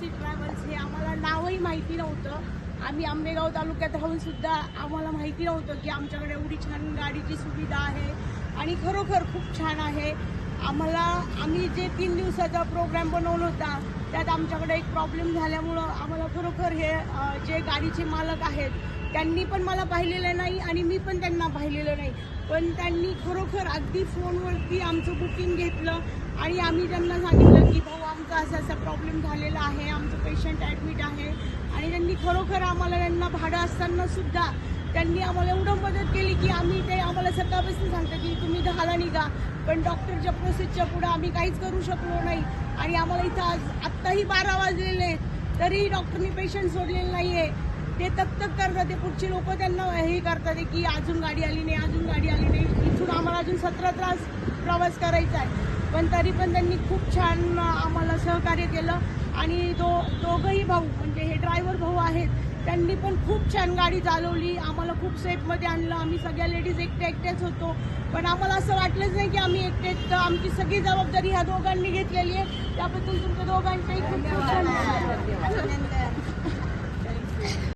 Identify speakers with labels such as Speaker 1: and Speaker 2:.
Speaker 1: AC travels हे आम्हाला नावही माहिती नव्हतं. आम्ही आंबेगाव तालुक्यात राहून सुद्धा आम्हाला माहिती नव्हतं की आमच्याकडे एवढी छान गाडीची सुविधा आहे आणि खरोखर खूप छान आहे. आम्ही जे 3 दिवसाचा प्रोग्राम बनवला होता त्यात आमच्याकडे एक प्रॉब्लेम झाल्यामुळं आम्हाला खरोखर हे जे गाडीचे मालक आहेत त्यांनी पण मला पाहिलेलं नाही आणि मी पण त्यांना पाहिलेलं नाही, पण त्यांनी खरोखर अगदी फोनवरती आमचं बुकिंग घेतलं आणि आम्ही त्यांना सांगितलं की भाऊ आमचा असा प्रॉब्लेम झालेला आहे, आमचं पेशंट ॲडमिट आहे. आणि त्यांनी खरोखर आम्हाला त्यांना भाडं असताना सुद्धा त्यांनी आम्हाला एवढं मदत केली की ते आम्हाला सकाळपासून सांगतात की तुम्ही 10ला निघा, पण डॉक्टरच्या प्रोसेसच्या पुढं आम्ही काहीच करू शकलो नाही. आणि आम्हाला इथं आत्ताही 12 वाजलेले आहेत तरीही डॉक्टरनी पेशंट सोडलेलं नाही आहे. ते तक करतात, ते पुढचे लोक त्यांना हे करतात की अजून गाडी आली नाही, अजून गाडी आली नाही. इथून आम्हाला अजून 17 तास प्रवास करायचा आहे, पण तरी पण त्यांनी खूप छान आम्हाला सहकार्य केलं. आणि दोघंही भाऊ म्हणजे हे ड्रायव्हर भाऊ आहेत, त्यांनी पण खूप छान गाडी चालवली, आम्हाला खूप सेफमध्ये आणलं. आम्ही सगळ्या लेडीज एकट्याच होतो, पण आम्हाला असं वाटलंच नाही की आम्ही एकटे. आमची सगळी जबाबदारी ह्या दोघांनी घेतलेली आहे. त्याबद्दल तुमच्या दोघांचंही खूप खूप धन्यवाद.